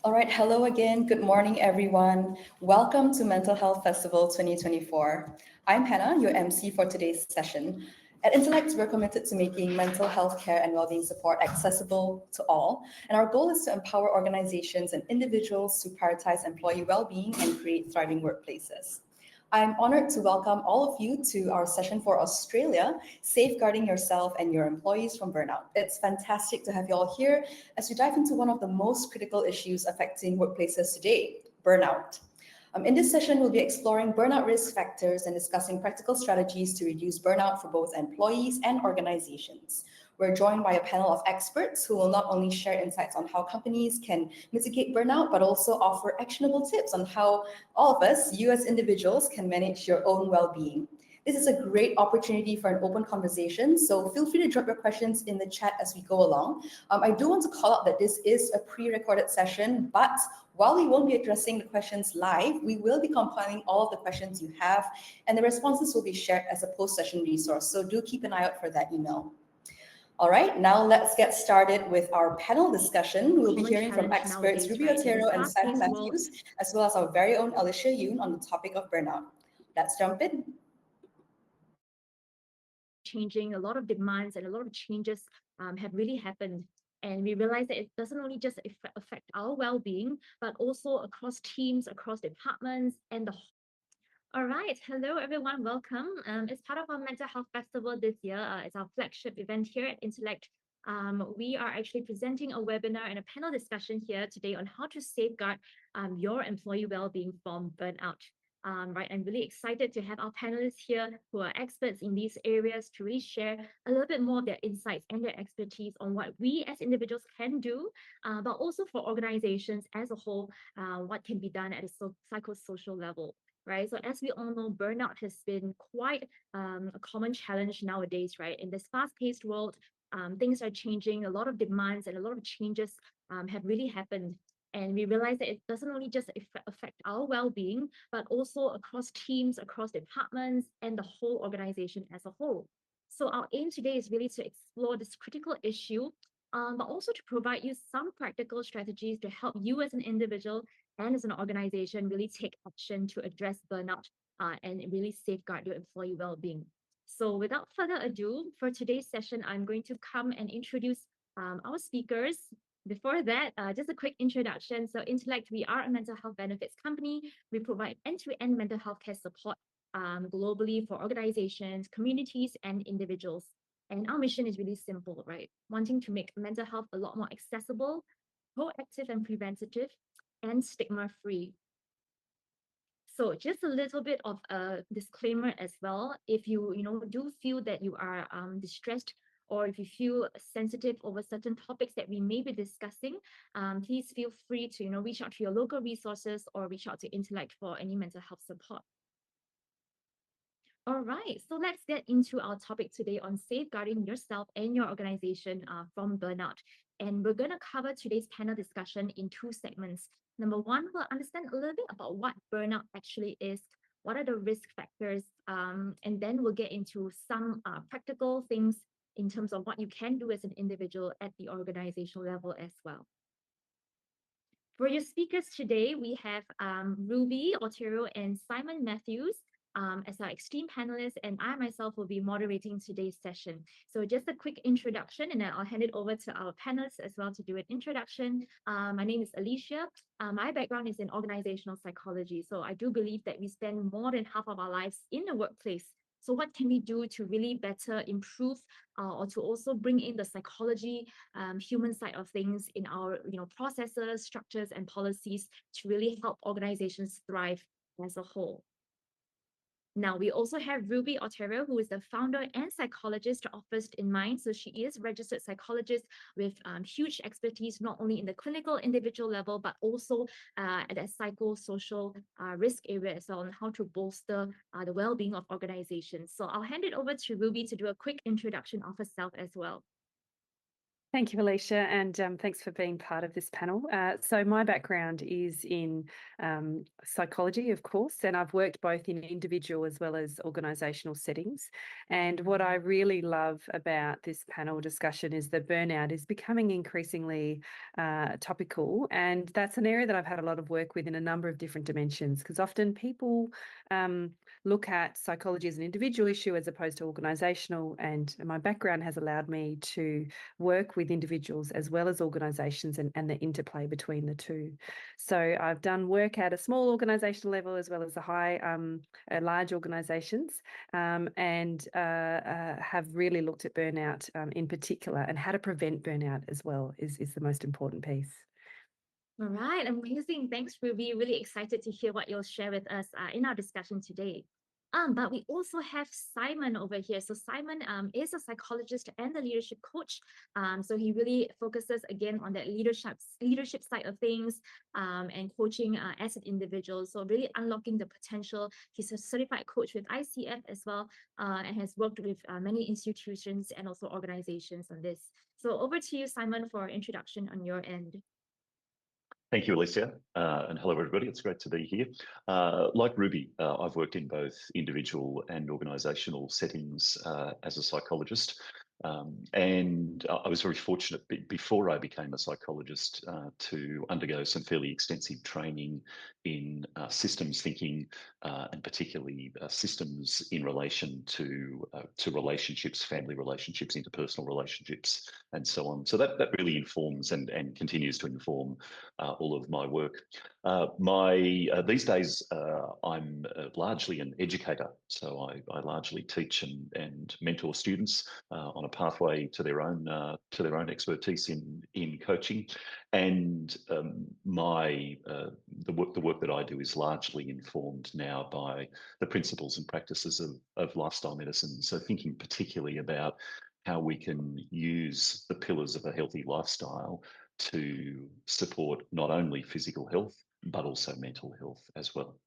All right, hello again. Good morning, everyone. Welcome to Mental Health Festival 2024. I'm Hannah, your MC for today's session. At Intellect, we're committed to making mental health care and well-being support accessible to all, and our goal is to empower organizations and individuals to prioritize employee well-being and create thriving workplaces. I'm honored to welcome all of you to our session for Australia, Safeguarding Yourself and Your Employees from Burnout. It's fantastic to have you all here as we dive into one of the most critical issues affecting workplaces today, burnout. In this session, we'll be exploring burnout risk factors and discussing practical strategies to reduce burnout for both employees and organizations. We're joined by a panel of experts who will not only share insights on how companies can mitigate burnout, but also offer actionable tips on how all of us, you as individuals, can manage your own well-being. This is a great opportunity for an open conversation, so feel free to drop your questions in the chat as we go along. I do want to call out that this is a pre-recorded session, but while we won't be addressing the questions live, we will be compiling all of the questions you have, and the responses will be shared as a post-session resource, so do keep an eye out for that email. All right, now let's get started with our panel discussion. We'll be hearing from experts Ruby Otero and Simon Matthews, as well as our very own Alicia Yoon on the topic of burnout. Let's jump in. Changing, a lot of demands and a lot of changes have really happened. And we realize that it doesn't only just affect our well-being, but also across teams, across departments, and the all right, hello everyone, welcome. As part of our Mental Health Festival this year, it's our flagship event here at Intellect. We are actually presenting a webinar and a panel discussion here today on how to safeguard your employee well-being from burnout. Right, I'm really excited to have our panelists here who are experts in these areas to really share a little bit more of their insights and their expertise on what we as individuals can do, but also for organizations as a whole, what can be done at a psychosocial level. Right. So as we all know, burnout has been quite a common challenge nowadays, right? In this fast-paced world, things are changing, a lot of demands and a lot of changes have really happened. And we realize that it doesn't only just affect our well-being, but also across teams, across departments, and the whole organization as a whole. So our aim today is really to explore this critical issue, but also to provide you some practical strategies to help you as an individual and as an organization really take action to address burnout and really safeguard your employee well-being. So without further ado, for today's session, I'm going to come and introduce our speakers. Before that, just a quick introduction. So Intellect, we are a mental health benefits company. We provide end-to-end mental health care support globally for organizations, communities, and individuals. And our mission is really simple, right? Wanting to make mental health a lot more accessible, proactive and preventative, and stigma-free. So just a little bit of a disclaimer as well. If you do feel that you are distressed, or if you feel sensitive over certain topics that we may be discussing, please feel free to reach out to your local resources or reach out to Intellect for any mental health support. All right, so let's get into our topic today on safeguarding yourself and your organization from burnout. And we're going to cover today's panel discussion in two segments. Number one, we'll understand a little bit about what burnout actually is, what are the risk factors, and then we'll get into some practical things in terms of what you can do as an individual at the organizational level as well. For your speakers today, we have Ruby Otero and Simon Matthews as our esteemed panelists, and I myself will be moderating today's session. So just a quick introduction, and then I'll hand it over to our panelists as well to do an introduction. My name is Alicia. My background is in organizational psychology, so I do believe that we spend more than half of our lives in the workplace. So what can we do to really better improve or to also bring in the psychology, human side of things in our processes, structures, and policies to really help organizations thrive as a whole? Now, we also have Ruby Otero, who is the founder and psychologist of First in Mind. So she is registered psychologist with huge expertise, not only in the clinical individual level, but also at the psychosocial risk area as well, on how to bolster the well-being of organizations. So I'll hand it over to Ruby to do a quick introduction of herself as well. Thank you, Alicia, and thanks for being part of this panel. So my background is in psychology, of course, and I've worked both in individual as well as organisational settings. And what I really love about this panel discussion is that burnout is becoming increasingly topical, and that's an area that I've had a lot of work with in a number of different dimensions, because often people look at psychology as an individual issue as opposed to organisational, and my background has allowed me to work with individuals as well as organisations and the interplay between the two. So I've done work at a small organisational level as well as large organisations, and have really looked at burnout in particular, and how to prevent burnout as well is the most important piece. All right, amazing. Thanks, Ruby. Really excited to hear what you'll share with us in our discussion today. But we also have Simon over here. So Simon is a psychologist and a leadership coach. So he really focuses again on that leadership side of things, and coaching as an individual. So really unlocking the potential. He's a certified coach with ICF as well, and has worked with many institutions and also organizations on this. So over to you, Simon, for introduction on your end. Thank you, Alicia, and hello, everybody. It's great to be here. Like Ruby, I've worked in both individual and organisational settings as a psychologist. And I was very fortunate before I became a psychologist to undergo some fairly extensive training in systems thinking, and particularly systems in relation to relationships, family relationships, interpersonal relationships, and so on. So that really informs and continues to inform all of my work. These days, I'm largely an educator, so I largely teach and mentor students on a pathway to their own expertise in coaching, and the work that I do is largely informed now by the principles and practices of lifestyle medicine. So thinking particularly about how we can use the pillars of a healthy lifestyle to support not only physical health, but also mental health as well.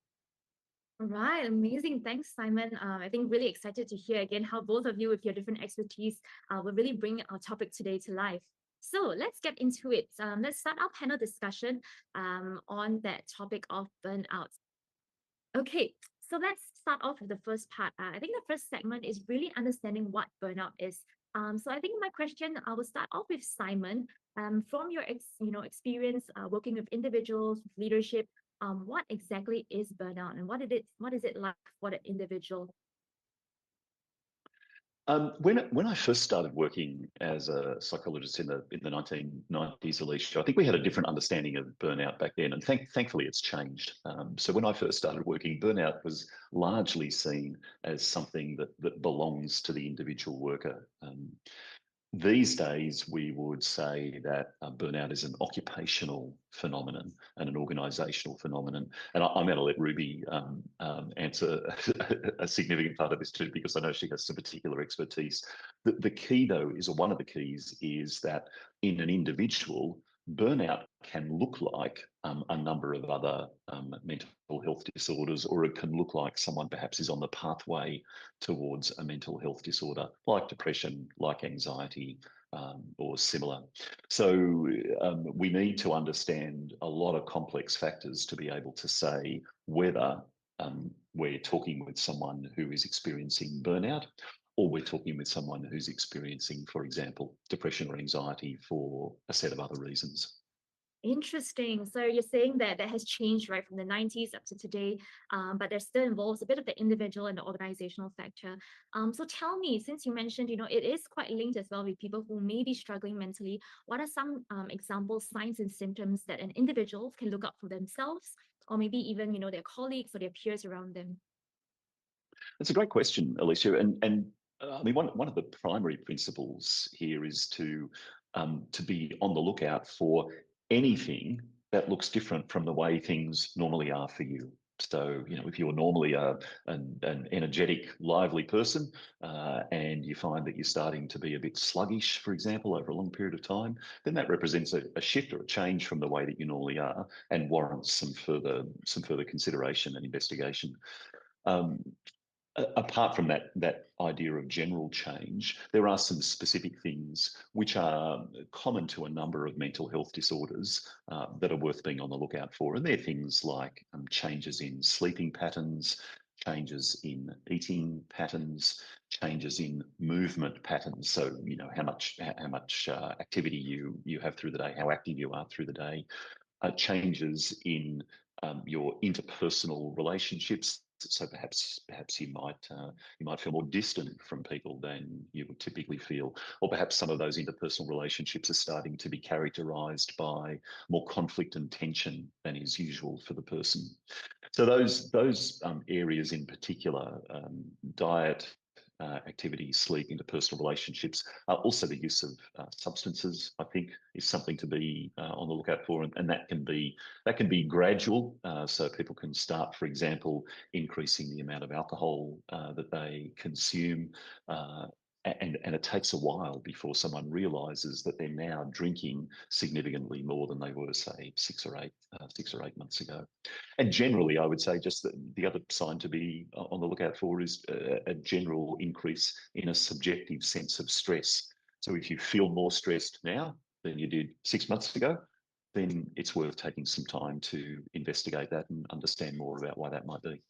All right, amazing. Thanks, Simon. I think really excited to hear again how both of you with your different expertise will really bring our topic today to life. So let's get into it. Let's start our panel discussion on that topic of burnout. Okay, so let's start off with the first part. I think the first segment is really understanding what burnout is. So I think my question, I will start off with Simon. From your experience working with individuals, with leadership, what exactly is burnout, and what is it like for the individual? When I first started working as a psychologist in the 1990s, Alicia, I think we had a different understanding of burnout back then, and thankfully it's changed. So when I first started working, burnout was largely seen as something that belongs to the individual worker. These days, we would say that burnout is an occupational phenomenon and an organisational phenomenon. And I'm going to let Ruby answer a significant part of this too, because I know she has some particular expertise. The key, though, one of the keys is that in an individual, burnout can look like a number of other mental health disorders, or it can look like someone perhaps is on the pathway towards a mental health disorder, like depression, like anxiety, or similar. So we need to understand a lot of complex factors to be able to say whether we're talking with someone who is experiencing burnout, or we're talking with someone who's experiencing, for example, depression or anxiety for a set of other reasons. Interesting. So you're saying that has changed right from the 90s up to today, but there still involves a bit of the individual and the organizational factor. So tell me, since you mentioned, it is quite linked as well with people who may be struggling mentally, what are some examples, signs and symptoms that an individual can look up for themselves, or maybe even, their colleagues or their peers around them? That's a great question, Alicia. And I mean, one of the primary principles here is to be on the lookout for anything that looks different from the way things normally are for you. So, if you're normally an energetic, lively person, and you find that you're starting to be a bit sluggish, for example, over a long period of time, then that represents a shift or a change from the way that you normally are, and warrants some further consideration and investigation. apart from that idea of general change, there are some specific things which are common to a number of mental health disorders that are worth being on the lookout for. And they're things like changes in sleeping patterns, changes in eating patterns, changes in movement patterns. So, you know, how much activity you have through the day, how active you are through the day, changes in your interpersonal relationships. So perhaps you might feel more distant from people than you would typically feel, or perhaps some of those interpersonal relationships are starting to be characterised by more conflict and tension than is usual for the person. So those areas in particular, diet, activity, sleep, interpersonal relationships, also the use of substances, I think, is something to be on the lookout for, and that can be gradual. So people can start, for example, increasing the amount of alcohol that they consume. And it takes a while before someone realises that they're now drinking significantly more than they were, say, 6 or 8 months ago. And generally, I would say just the other sign to be on the lookout for is a general increase in a subjective sense of stress. So if you feel more stressed now than you did 6 months ago, then it's worth taking some time to investigate that and understand more about why that might be.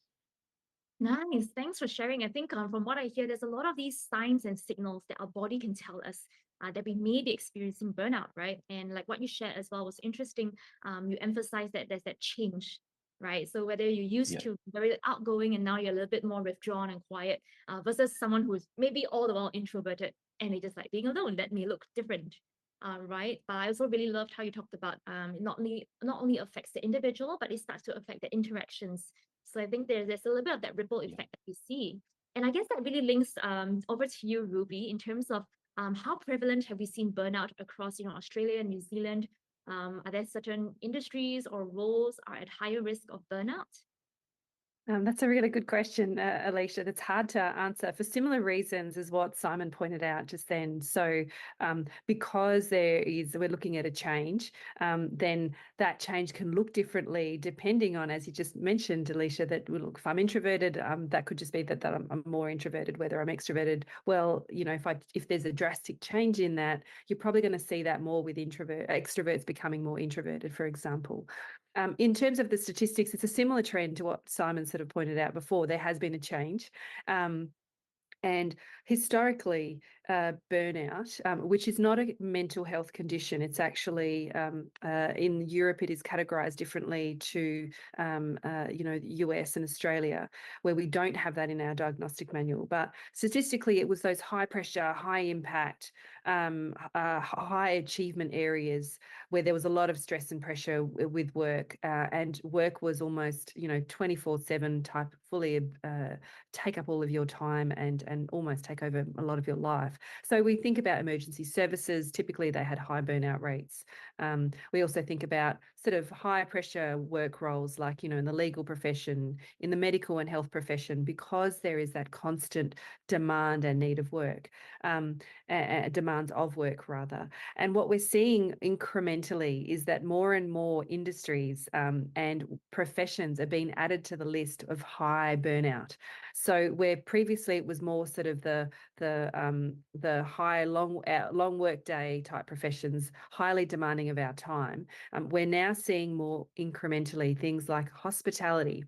Nice. Thanks for sharing. I think from what I hear, there's a lot of these signs and signals that our body can tell us that we may be experiencing burnout, right? And like what you shared as well was interesting. You emphasize that there's that change, right? So whether you used to be very outgoing and now you're a little bit more withdrawn and quiet versus someone who's maybe all the while introverted and they just like being alone, that may look different. Right, but I also really loved how you talked about it not only affects the individual, but it starts to affect the interactions. So I think there's a little bit of that ripple effect that we see. And I guess that really links over to you, Ruby, in terms of how prevalent have we seen burnout across, Australia and New Zealand? Are there certain industries or roles are at higher risk of burnout? That's a really good question, Alicia. That's hard to answer for similar reasons as what Simon pointed out just then. So because we're looking at a change, then that change can look differently depending on, as you just mentioned, Alicia, that look, if I'm introverted, that could just be that I'm more introverted, whether I'm extroverted. Well, if there's a drastic change in that, you're probably going to see that more with extroverts becoming more introverted, for example. In terms of the statistics, it's a similar trend to what Simon sort of pointed out before. There has been a change. And historically, burnout, which is not a mental health condition, it's actually in Europe, it is categorized differently to, the US and Australia, where we don't have that in our diagnostic manual. But statistically, it was those high pressure, high impact, high achievement areas where there was a lot of stress and pressure with work, and work was almost, 24/7 type, fully take up all of your time and almost take over a lot of your life. So we think about emergency services, typically they had high burnout rates. We also think about sort of high pressure work roles like, in the legal profession, in the medical and health profession, because there is that constant demand and need of work, demands of work rather. And what we're seeing incrementally is that more and more industries and professions are being added to the list of high burnout. So where previously it was more sort of the high long work day type professions, highly demanding of our time, we're now seeing more incrementally things like hospitality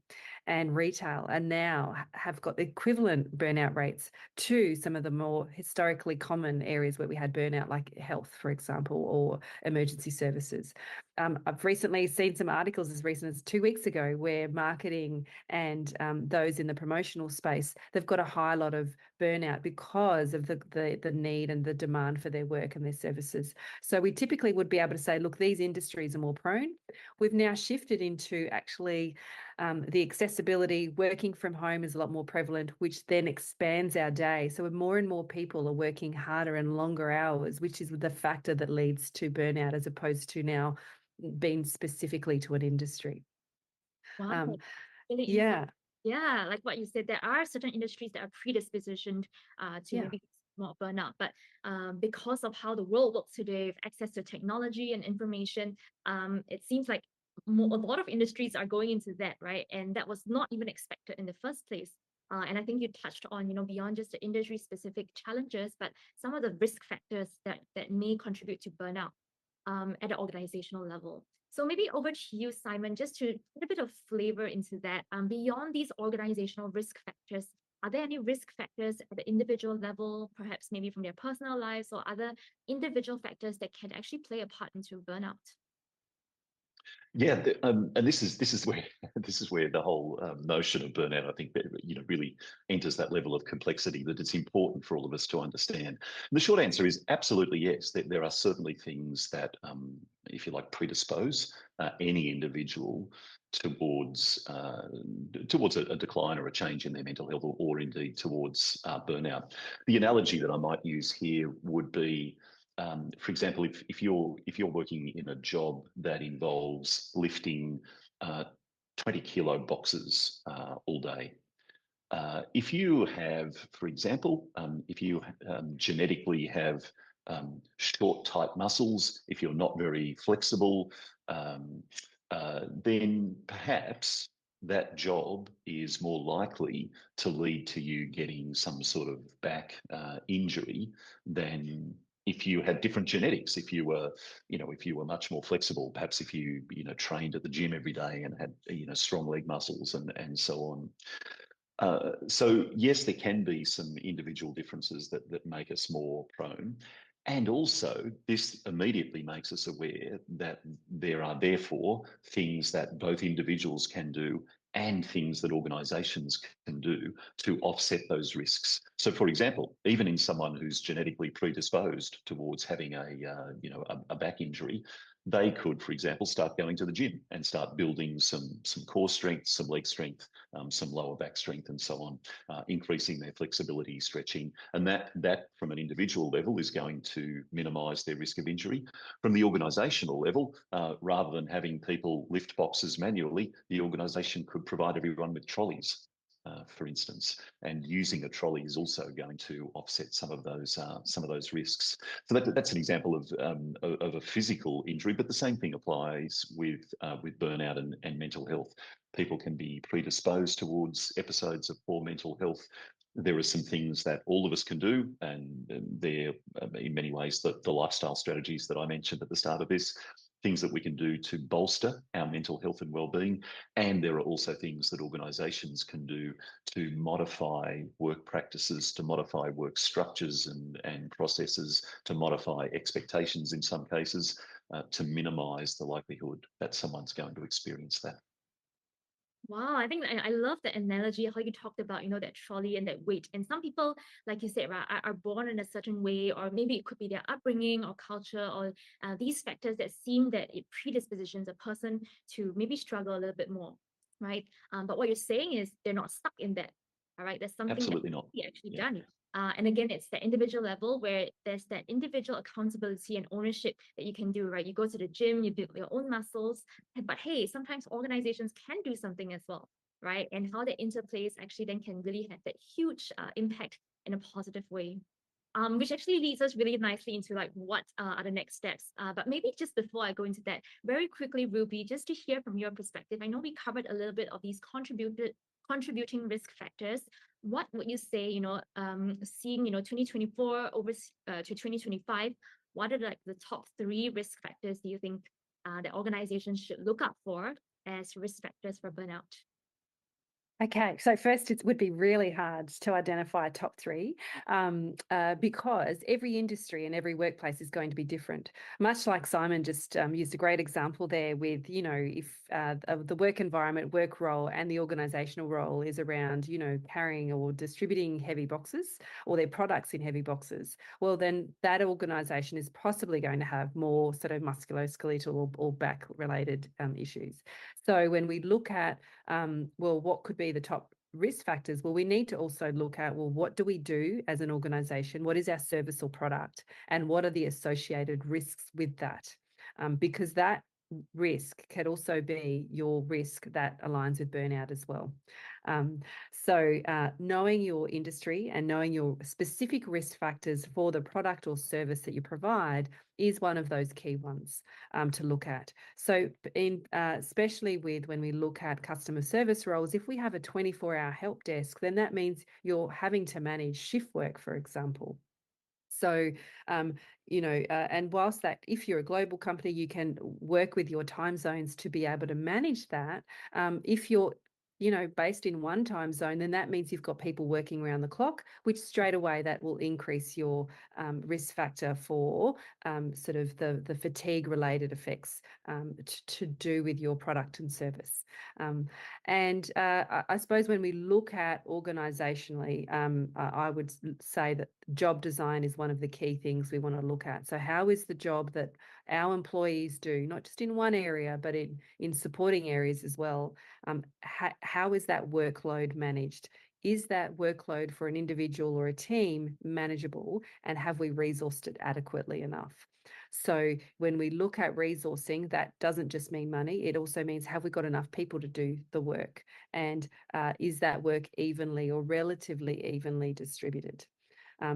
and retail, and now have got equivalent burnout rates to some of the more historically common areas where we had burnout, like health, for example, or emergency services. I've recently seen some articles as recent as 2 weeks ago where marketing and those in the promotional space, they've got a high lot of burnout because of the need and the demand for their work and their services. So we typically would be able to say, look, these industries are more prone. We've now shifted into actually the accessibility, working from home is a lot more prevalent, which then expands our day. So more and more people are working harder and longer hours, which is the factor that leads to burnout as opposed to now being specifically to an industry. Wow. Yeah. Yeah, like what you said, there are certain industries that are predispositioned to maybe more burnout, but because of how the world works today, with access to technology and information, it seems like a lot of industries are going into that, right? And that was not even expected in the first place. And I think you touched on, beyond just the industry-specific challenges, but some of the risk factors that may contribute to burnout at the organizational level. So maybe over to you, Simon, just to put a bit of flavor into that. Beyond these organizational risk factors, are there any risk factors at the individual level, perhaps maybe from their personal lives or other individual factors that can actually play a part into burnout? Yeah, and this is where the whole notion of burnout, I think, really enters that level of complexity that it's important for all of us to understand. And the short answer is absolutely yes. There are certainly things that, if you like, predispose any individual towards a decline or a change in their mental health, or indeed towards burnout. The analogy that I might use here would be, for example, if you're working in a job that involves lifting 20-kilo boxes all day, if you have, for example, if you genetically have short, tight muscles, if you're not very flexible, then perhaps that job is more likely to lead to you getting some sort of back injury than if you had different genetics. If you were, if you were much more flexible, perhaps if you, trained at the gym every day and had, strong leg muscles and so on. So yes, there can be some individual differences that make us more prone. And also, this immediately makes us aware that there are therefore things that both individuals can do and things that organisations can do to offset those risks. So, for example, even in someone who's genetically predisposed towards having a back injury, they could, for example, start going to the gym and start building some core strength, some leg strength, some lower back strength, and so on, increasing their flexibility, stretching, and that from an individual level is going to minimise their risk of injury. From the organisational level, rather than having people lift boxes manually, the organisation could provide everyone with trolleys, for instance, and using a trolley is also going to offset some of those risks. So that's an example of a physical injury, but the same thing applies with burnout and mental health. People can be predisposed towards episodes of poor mental health. There are some things that all of us can do, and they're in many ways the lifestyle strategies that I mentioned at the start of this, things that we can do to bolster our mental health and well-being. And there are also things that organisations can do to modify work practices, to modify work structures and processes, to modify expectations in some cases, to minimise the likelihood that someone's going to experience that. Wow, I think I love the analogy, how you talked about, that trolley and that weight. And some people, like you said, right, are born in a certain way, or maybe it could be their upbringing or culture, or these factors that seem that it predispositions a person to maybe struggle a little bit more, right? But what you're saying is they're not stuck in that, all right? There's something Absolutely that not. can be actually done. And again, it's the individual level where there's that individual accountability and ownership that you can do, right? You go to the gym, you build your own muscles, but hey, sometimes organizations can do something as well, right? And how that interplays actually then can really have that huge impact in a positive way. Which actually leads us really nicely into like what are the next steps. But maybe just before I go into that, very quickly, Ruby, just to hear from your perspective, I know we covered a little bit of these contributing risk factors. What would you say, seeing, 2024 over to 2025, what are like the top 3 risk factors do you think that organizations should look out for as risk factors for burnout? Okay, so first it would be really hard to identify top 3 because every industry and every workplace is going to be different. Much like Simon just used a great example there with, if the work environment, work role and the organisational role is around, carrying or distributing heavy boxes or their products in heavy boxes, well, then that organisation is possibly going to have more sort of musculoskeletal or back related issues. So when we look at, what could be the top risk factors? Well, we need to also look at, what do we do as an organisation? What is our service or product? And what are the associated risks with that? Because that risk can also be your risk that aligns with burnout as well. So knowing your industry and knowing your specific risk factors for the product or service that you provide is one of those key ones to look at. So especially when we look at customer service roles, if we have a 24-hour help desk, then that means you're having to manage shift work, for example. So, and whilst that, if you're a global company, you can work with your time zones to be able to manage that. If you're based in one time zone, then that means you've got people working around the clock, which straight away that will increase your risk factor for sort of the fatigue related effects to do with your product and service. And I suppose when we look at organisationally, I would say that job design is one of the key things we want to look at. So how is the job that our employees do, not just in one area, but in supporting areas as well? How is that workload managed? Is that workload for an individual or a team manageable, and have we resourced it adequately enough? So when we look at resourcing, that doesn't just mean money. It also means, have we got enough people to do the work? And is that work evenly or relatively evenly distributed?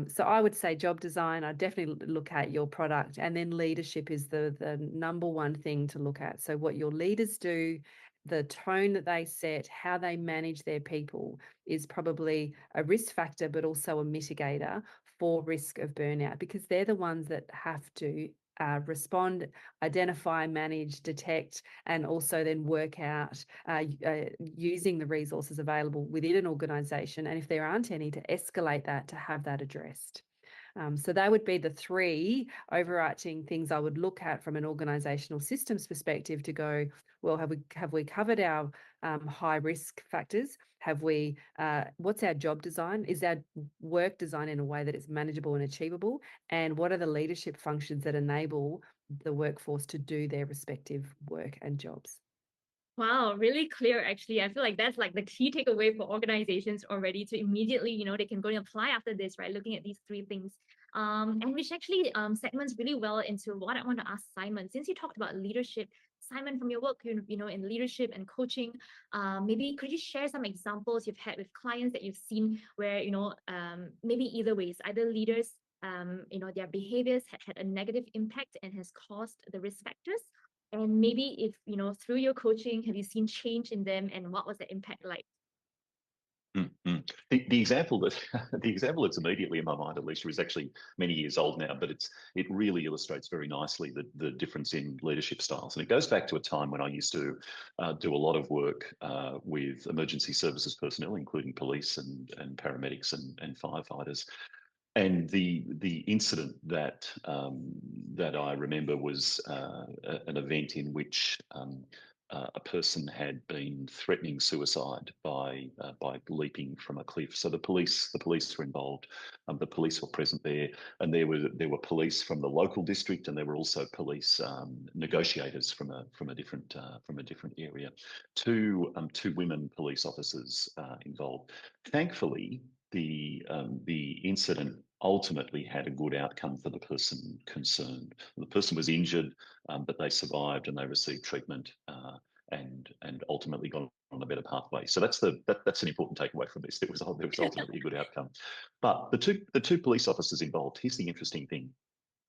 So I would say job design, I definitely look at your product, and then leadership is the number one thing to look at. So what your leaders do, the tone that they set, how they manage their people is probably a risk factor, but also a mitigator for risk of burnout, because they're the ones that have to respond, identify, manage, detect, and also then work out using the resources available within an organisation. And if there aren't any, to escalate that, to have that addressed. So that would be the three overarching things I would look at from an organisational systems perspective to go, well, have we covered our high risk factors? Have we, what's our job design? Is our work design in a way that is manageable and achievable? And what are the leadership functions that enable the workforce to do their respective work and jobs? Wow, really clear, actually. I feel like that's like the key takeaway for organizations already to immediately, they can go and apply after this, right? Looking at these three things. And which actually segments really well into what I want to ask Simon. Since you talked about leadership, Simon, from your work, in leadership and coaching, maybe could you share some examples you've had with clients that you've seen where, maybe either ways, either leaders, their behaviors had a negative impact and has caused the risk factors, and maybe if, through your coaching, have you seen change in them, and what was the impact like? The example that's immediately in my mind, Alicia, is actually many years old now, but it really illustrates very nicely the difference in leadership styles. And it goes back to a time when I used to do a lot of work with emergency services personnel, including police and paramedics and firefighters. And the incident that I remember was an event in which a person had been threatening suicide by leaping from a cliff. So the police were involved. The police were present there, and there were police from the local district, and there were also police negotiators from a different area. Two women police officers involved. Thankfully, the incident ultimately had a good outcome for the person concerned. The person was injured, but they survived and they received treatment and ultimately got on a better pathway. So that's an important takeaway from this. There was ultimately a good outcome. But the two police officers involved. Here's the interesting thing.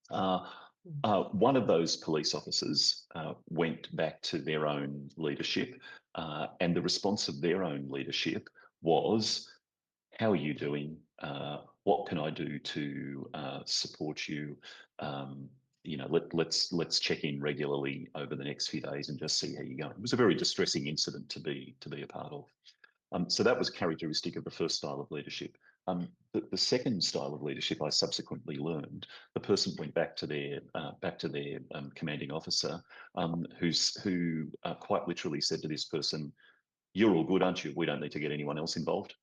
One of those police officers went back to their own leadership, and the response of their own leadership was, "How are you doing? What can I do to support you? Let's check in regularly over the next few days and just see how you're going." It was a very distressing incident to be a part of. So that was characteristic of the first style of leadership. The second style of leadership, I subsequently learned, the person went back to their commanding officer, who quite literally said to this person, "You're all good, aren't you? We don't need to get anyone else involved."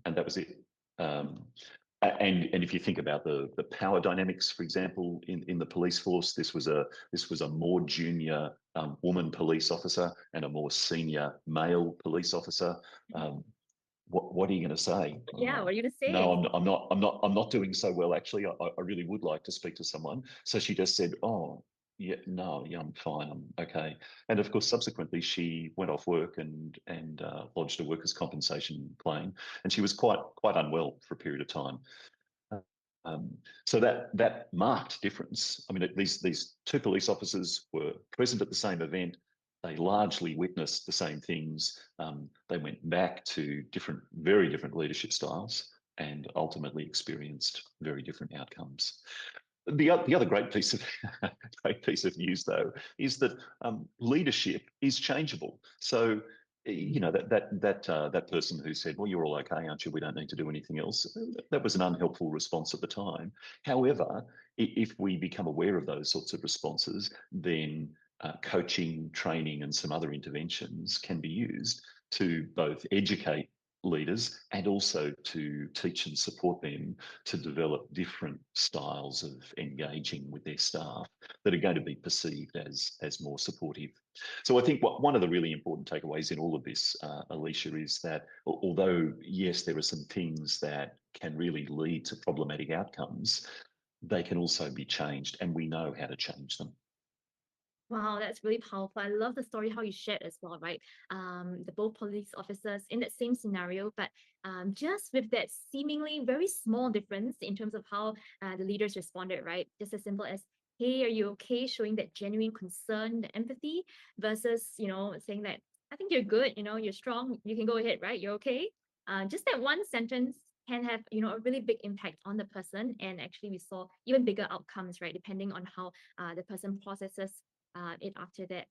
And that was it. And if you think about the power dynamics, for example, in the police force, this was a more junior woman police officer and a more senior male police officer. What are you going to say? Yeah, what are you going to say? No, I'm not doing so well, actually. I really would like to speak to someone. So she just said, "Oh, Yeah, no, yeah, I'm fine. I'm okay. And of course, subsequently, she went off work and lodged a workers' compensation claim, and she was quite unwell for a period of time. So that marked difference. I mean, these two police officers were present at the same event. They largely witnessed the same things. They went back to very different leadership styles, and ultimately experienced very different outcomes. The other great piece of great piece of news, though, is that leadership is changeable. So you know that person who said, "Well, you're all okay, aren't you? We don't need to do anything else." That was an unhelpful response at the time. However, if we become aware of those sorts of responses, then coaching, training, and some other interventions can be used to both educate leaders and also to teach and support them to develop different styles of engaging with their staff that are going to be perceived as more supportive. So I think one of the really important takeaways in all of this, Alicia, is that although, yes, there are some things that can really lead to problematic outcomes, they can also be changed, and we know how to change them. Wow, that's really powerful. I love the story how you shared as well, right? The both police officers in that same scenario, but just with that seemingly very small difference in terms of how the leaders responded, right? Just as simple as, "Hey, are you okay?" Showing that genuine concern, the empathy, versus saying that, "I think you're good. You're strong. You can go ahead, right? You're okay." Just that one sentence can have a really big impact on the person, and actually we saw even bigger outcomes, right? Depending on how the person processes it after that.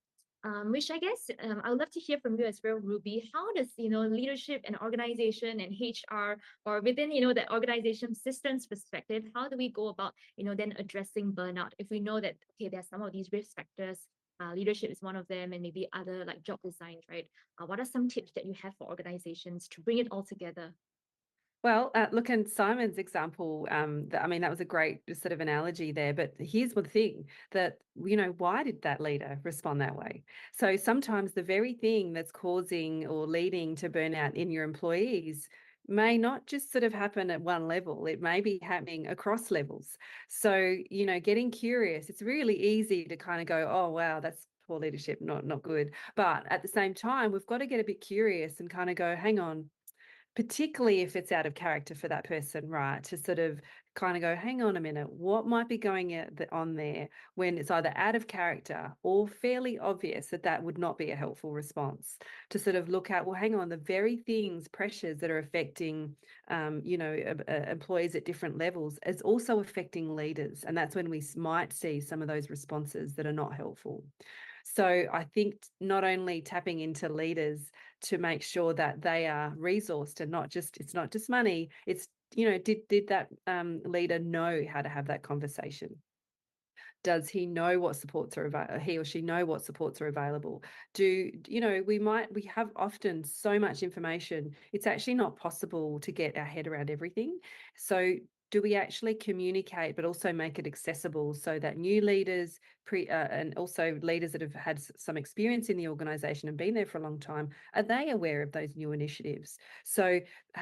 Which I guess I would love to hear from you as well, Ruby. How does leadership and organization and HR, or within that organization systems perspective, how do we go about then addressing burnout if we know that okay, there's some of these risk factors, leadership is one of them, and maybe other like job designs, right? What are some tips that you have for organizations to bring it all together? Well, look, in Simon's example, I mean, that was a great sort of analogy there. But here's the thing that, why did that leader respond that way? So sometimes the very thing that's causing or leading to burnout in your employees may not just sort of happen at one level. It may be happening across levels. So, getting curious, it's really easy to kind of go, oh, wow, that's poor leadership, not good. But at the same time, we've got to get a bit curious and kind of go, hang on, particularly if it's out of character for that person, right? To sort of kind of go, hang on a minute, what might be going on there when it's either out of character or fairly obvious that that would not be a helpful response? To sort of look at, well, hang on, the very things, pressures that are affecting, employees at different levels is also affecting leaders. And that's when we might see some of those responses that are not helpful. So I think not only tapping into leaders to make sure that they are resourced and it's not just money, it's, did that leader know how to have that conversation? Does he know what supports are available? He or she know what supports are available? We have often so much information, it's actually not possible to get our head around everything. So do we actually communicate, but also make it accessible so that new leaders and also leaders that have had some experience in the organisation and been there for a long time, are they aware of those new initiatives? So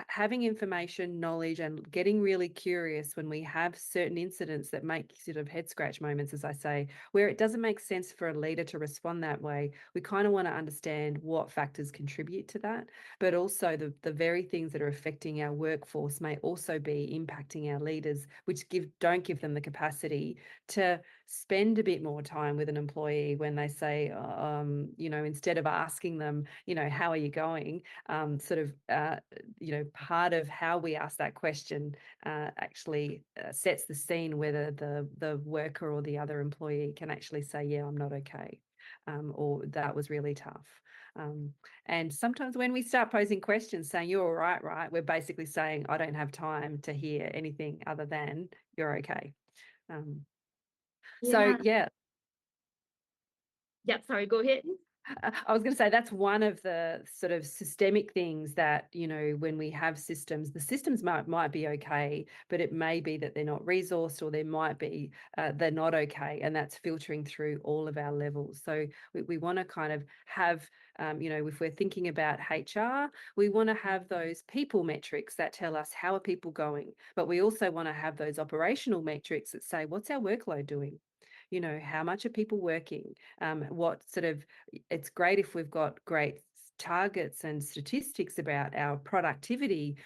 having information, knowledge, and getting really curious when we have certain incidents that make sort of head scratch moments, as I say, where it doesn't make sense for a leader to respond that way, we kind of want to understand what factors contribute to that, but also the very things that are affecting our workforce may also be impacting our leaders, which don't give them the capacity to spend a bit more time with an employee when they say, instead of asking them, how are you going? Part of how we ask that question actually sets the scene whether the worker or the other employee can actually say, yeah, I'm not okay, or that was really tough. And sometimes when we start posing questions saying, you're all right, we're basically saying, I don't have time to hear anything other than you're okay. So, yeah. Yeah, sorry, go ahead. I was going to say that's one of the sort of systemic things that, when we have systems, the systems might be okay, but it may be that they're not resourced, or there might be they're not okay, and that's filtering through all of our levels. So we want to kind of have, if we're thinking about HR, we want to have those people metrics that tell us how are people going, but we also want to have those operational metrics that say, what's our workload doing? you know, how much are people working? What sort of, it's great if we've got great targets and statistics about our productivity,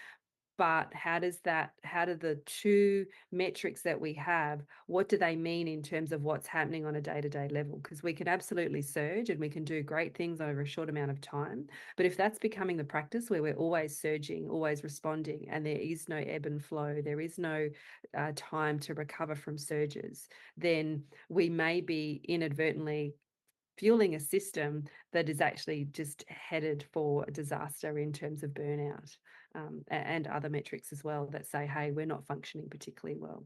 but how do the two metrics that we have, what do they mean in terms of what's happening on a day-to-day level? Because we can absolutely surge and we can do great things over a short amount of time. But if that's becoming the practice where we're always surging, always responding, and there is no ebb and flow, there is no time to recover from surges, then we may be inadvertently fueling a system that is actually just headed for a disaster in terms of burnout, and other metrics as well that say, hey, we're not functioning particularly well.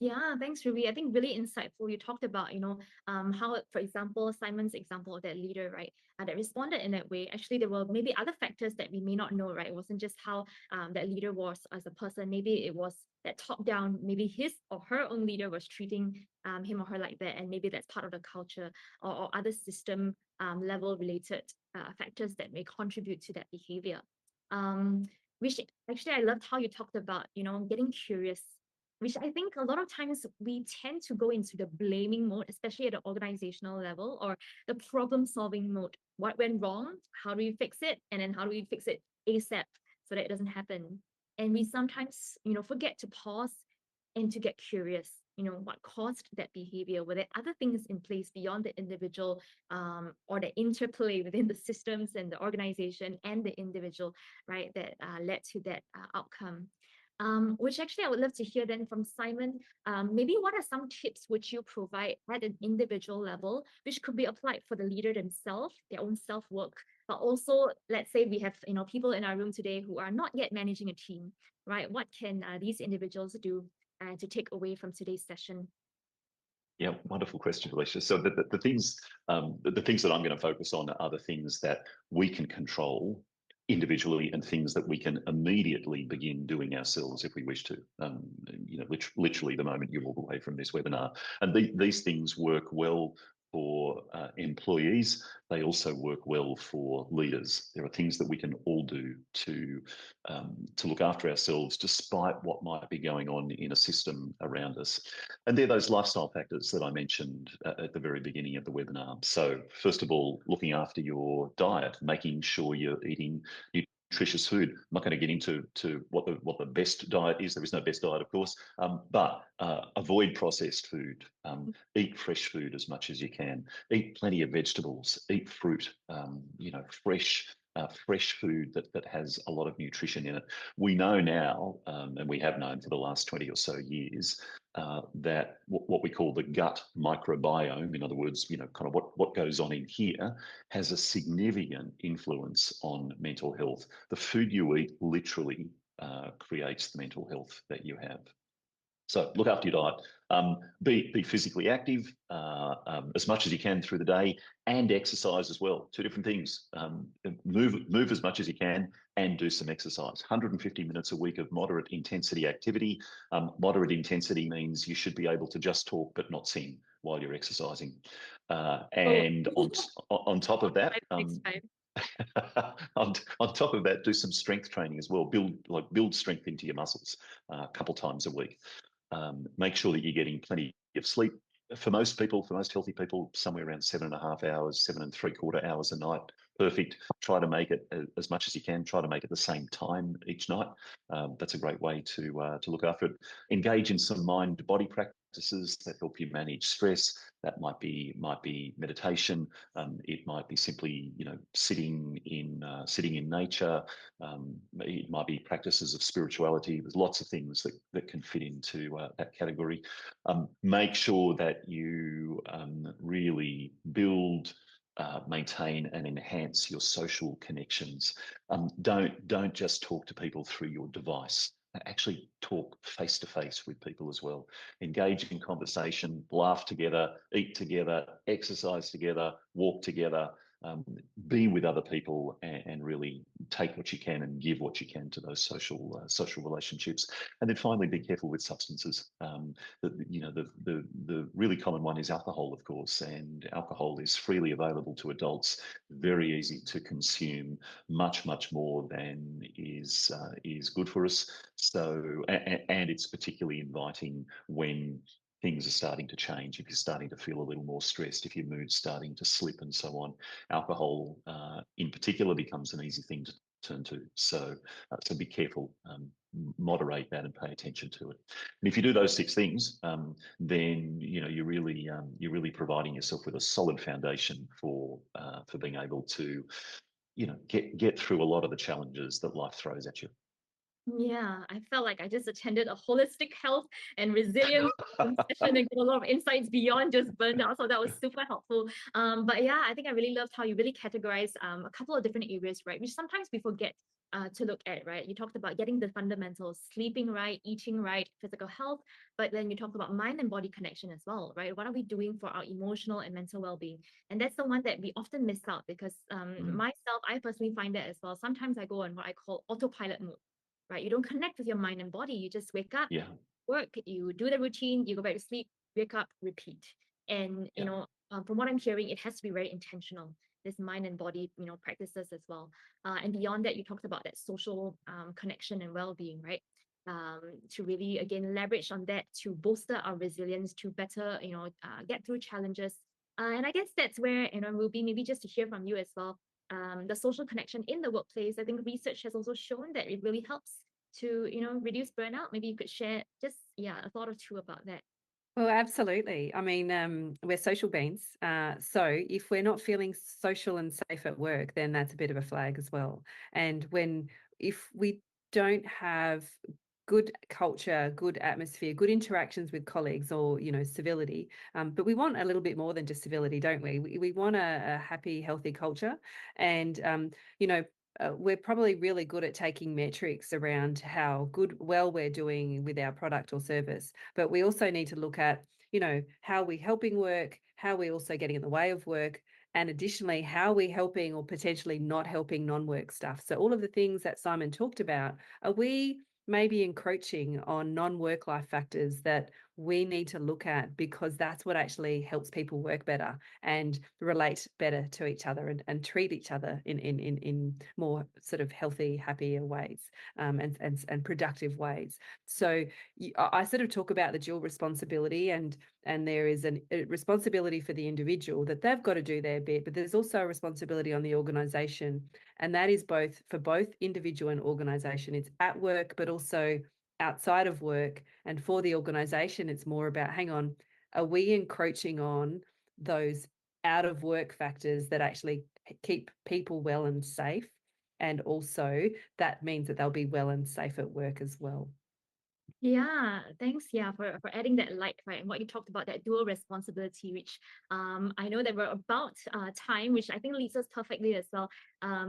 Yeah, thanks, Ruby. I think really insightful. You talked about, how, for example, Simon's example of that leader, right, that responded in that way. Actually, there were maybe other factors that we may not know, right? It wasn't just how that leader was as a person. Maybe it was that top down, maybe his or her own leader was treating him or her like that. And maybe that's part of the culture or other system level related factors that may contribute to that behavior. Which actually, I loved how you talked about, getting curious, which I think a lot of times we tend to go into the blaming mode, especially at the organizational level, or the problem solving mode. What went wrong? How do we fix it? And then how do we fix it ASAP so that it doesn't happen? And we sometimes, forget to pause and to get curious, what caused that behavior? Were there other things in place beyond the individual, or the interplay within the systems and the organization and the individual, right, that led to that outcome? Which actually I would love to hear then from Simon. Maybe what are some tips which you provide at an individual level, which could be applied for the leader themselves, their own self-work, but also, let's say we have people in our room today who are not yet managing a team, right? What can these individuals do to take away from today's session? Yeah, wonderful question, Alicia. So the things that I'm going to focus on are the things that we can control individually and things that we can immediately begin doing ourselves if we wish to. Literally the moment you walk away from this webinar. And these things work well for employees. They also work well for leaders. There are things that we can all do to look after ourselves despite what might be going on in a system around us. And they're those lifestyle factors that I mentioned at the very beginning of the webinar. So first of all, looking after your diet, making sure you're eating nutritious food. I'm not going to get into what the best diet is. There is no best diet, of course, but avoid processed food. Eat fresh food as much as you can. Eat plenty of vegetables. Eat fruit. Fresh food that has a lot of nutrition in it. We know now, and we have known for the last 20 or so years, that what we call the gut microbiome, in other words, kind of what goes on in here, has a significant influence on mental health. The food you eat literally creates the mental health that you have. So look after your diet. Be physically active as much as you can through the day, and exercise as well. Two different things. Move as much as you can and do some exercise. 150 minutes a week of moderate intensity activity. Moderate intensity means you should be able to just talk but not sing while you're exercising. And on top of that, on top of that, do some strength training as well. Build strength into your muscles a couple times a week. Make sure that you're getting plenty of sleep. For most healthy people, somewhere around 7.5 hours, 7.75 hours a night. Perfect. Try to make it as much as you can. Try to make it the same time each night. That's a great way to look after it. Engage in some mind-body practices that help you manage stress. That might be meditation. It might be simply sitting in nature. It might be practices of spirituality. There's lots of things that can fit into that category. Make sure that you really build, maintain and enhance your social connections. Don't just talk to people through your device. Actually talk face to face with people as well. Engage in conversation, laugh together, eat together, exercise together, walk together. Be with other people and really take what you can and give what you can to those social relationships. And then finally, be careful with substances. The really common one is alcohol, of course, and alcohol is freely available to adults, very easy to consume, much more than is good for us. So, and it's particularly inviting when things are starting to change, if you're starting to feel a little more stressed, if your mood's starting to slip and so on, alcohol in particular becomes an easy thing to turn to. So be careful, moderate that and pay attention to it. And if you do those 6 things, then you're really providing yourself with a solid foundation for being able to get through a lot of the challenges that life throws at you. Yeah, I felt like I just attended a holistic health and resilience session and got a lot of insights beyond just burnout. So that was super helpful. But yeah, I think I really loved how you really categorized a couple of different areas, right? Which sometimes we forget to look at, right? You talked about getting the fundamentals, sleeping right, eating right, physical health, but then you talked about mind and body connection as well, right? What are we doing for our emotional and mental well-being? And that's the one that we often miss out because myself, I personally find that as well. Sometimes I go on what I call autopilot mode, right? You don't connect with your mind and body. You just wake up, work, you do the routine, you go back to sleep, wake up, repeat. And, from what I'm hearing, it has to be very intentional, this mind and body, practices as well. And beyond that, you talked about that social connection and well-being, right? To really, again, leverage on that to bolster our resilience, to better, get through challenges. And I guess that's where, Ruby, maybe just to hear from you as well, the social connection in the workplace. I think research has also shown that it really helps to, reduce burnout. Maybe you could share just, a thought or two about that. Well, absolutely. I mean, we're social beings. So if we're not feeling social and safe at work, then that's a bit of a flag as well. And if we don't have good culture, good atmosphere, good interactions with colleagues, or civility, but we want a little bit more than just civility, don't we? We want a happy, healthy culture, and we're probably really good at taking metrics around how well we're doing with our product or service, but we also need to look at how we're helping work, how we're also getting in the way of work, and additionally, how we're helping or potentially not helping non-work stuff. So all of the things that Simon talked about, are we maybe encroaching on non-work life factors that we need to look at, because that's what actually helps people work better and relate better to each other and treat each other in more sort of healthy, happier ways, and productive ways. So I sort of talk about the dual responsibility, and there is a responsibility for the individual that they've got to do their bit, but there's also a responsibility on the organisation, and that is both for both individual and organisation. It's at work, but also outside of work. And for the organisation, it's more about, hang on, are we encroaching on those out of work factors that actually keep people well and safe? And also that means that they'll be well and safe at work as well. Yeah, thanks. Yeah, for adding that light, right? And what you talked about, that dual responsibility, which I know that we're about time, which I think leads us perfectly as well.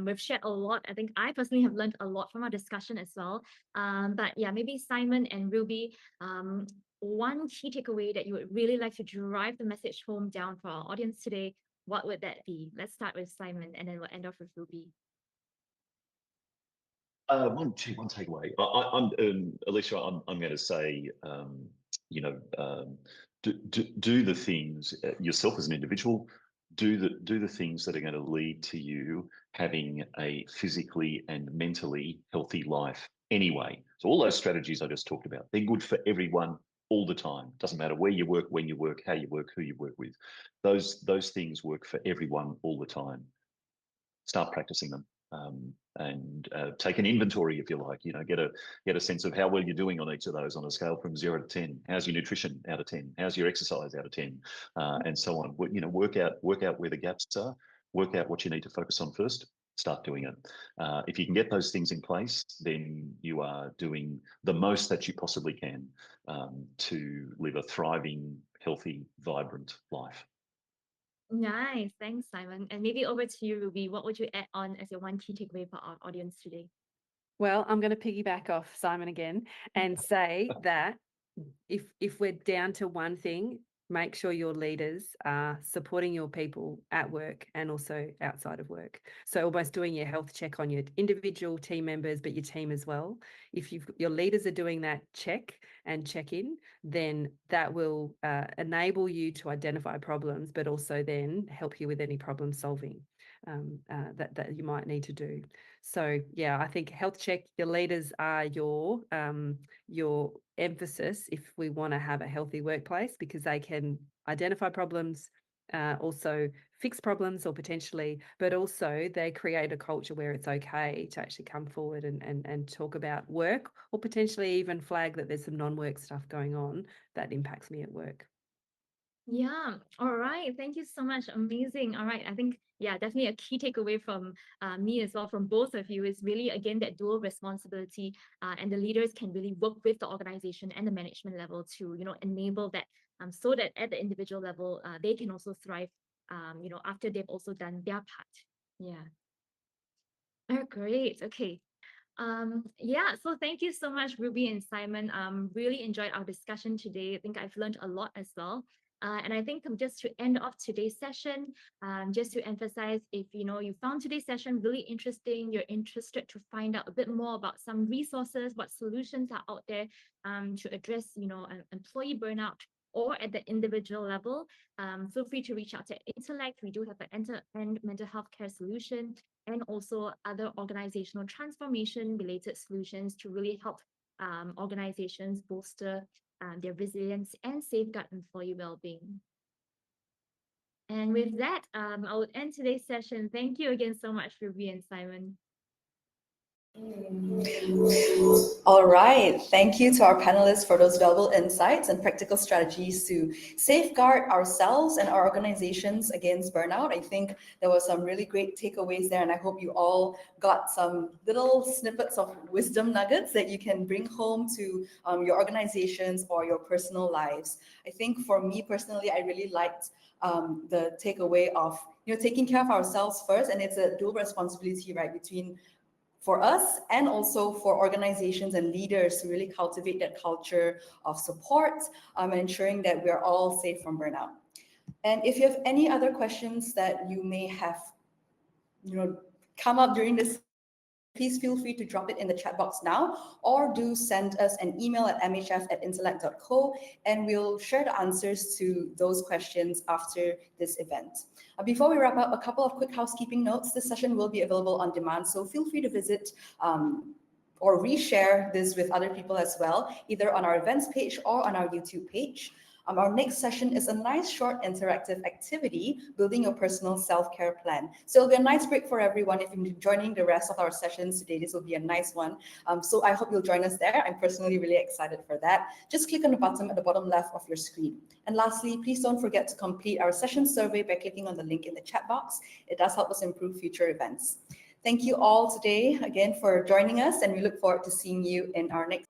We've shared a lot. I think I personally have learned a lot from our discussion as well. But yeah, maybe Simon and Ruby, one key takeaway that you would really like to drive the message home down for our audience today, what would that be? Let's start with Simon and then we'll end off with Ruby. One takeaway. Alicia, I'm going to say, do the things yourself as an individual. Do the things that are going to lead to you having a physically and mentally healthy life anyway. So all those strategies I just talked about, they're good for everyone all the time. Doesn't matter where you work, when you work, how you work, who you work with. Those things work for everyone all the time. Start practicing them. And take an inventory, if you like. Get a sense of how well you're doing on each of those on a scale from 0 to 10. How's your nutrition out of 10? How's your exercise out of 10? And so on. Work out where the gaps are. Work out what you need to focus on first. Start doing it. If you can get those things in place, then you are doing the most that you possibly can to live a thriving, healthy, vibrant life. Nice. Thanks, Simon. And maybe over to you, Ruby. What would you add on as your one key takeaway for our audience today? Well, I'm going to piggyback off Simon again and say that if we're down to one thing, make sure your leaders are supporting your people at work and also outside of work. So almost doing your health check on your individual team members, but your team as well. If your leaders are doing that check and check in, then that will enable you to identify problems, but also then help you with any problem solving. that you might need to do. So yeah, I think health check, your leaders are your emphasis if we want to have a healthy workplace, because they can identify problems, also fix problems or potentially, but also they create a culture where it's okay to actually come forward and talk about work, or potentially even flag that there's some non-work stuff going on that impacts me at work. Yeah. All right. Thank you so much. Amazing. All right. I think, yeah, definitely a key takeaway from me as well, from both of you, is really, again, that dual responsibility, and the leaders can really work with the organization and the management level to, enable that, so that at the individual level, they can also thrive, after they've also done their part. Yeah. Oh, great. Okay. Yeah, so thank you so much, Ruby and Simon. Really enjoyed our discussion today. I think I've learned a lot as well. And I think just to end off today's session, just to emphasize, if you found today's session really interesting, you're interested to find out a bit more about some resources, what solutions are out there to address, employee burnout, or at the individual level, feel free to reach out to Intellect. We do have an end-to-end mental health care solution, and also other organizational transformation related solutions to really help organizations bolster their resilience and safeguard employee well-being. And with that, I will end today's session. Thank you again so much, Ruby and Simon. All right. Thank you to our panelists for those valuable insights and practical strategies to safeguard ourselves and our organizations against burnout. I think there were some really great takeaways there, and I hope you all got some little snippets of wisdom nuggets that you can bring home to your organizations or your personal lives. I think for me personally, I really liked the takeaway of taking care of ourselves first, and it's a dual responsibility, right, between for us and also for organizations and leaders to really cultivate that culture of support and ensuring that we're all safe from burnout. And if you have any other questions that you may have, come up during this, please feel free to drop it in the chat box now, or do send us an email at mhf@intellect.co, and we'll share the answers to those questions after this event. Before we wrap up, a couple of quick housekeeping notes. This session will be available on demand, so feel free to visit or reshare this with other people as well, either on our events page or on our YouTube page. Our next session is a nice short interactive activity, building your personal self-care plan. So it'll be a nice break for everyone. If you're joining the rest of our sessions today, this will be a nice one. So I hope you'll join us there. I'm personally really excited for that. Just click on the button at the bottom left of your screen. And lastly, please don't forget to complete our session survey by clicking on the link in the chat box. It does help us improve future events. Thank you all today again for joining us, and we look forward to seeing you in our next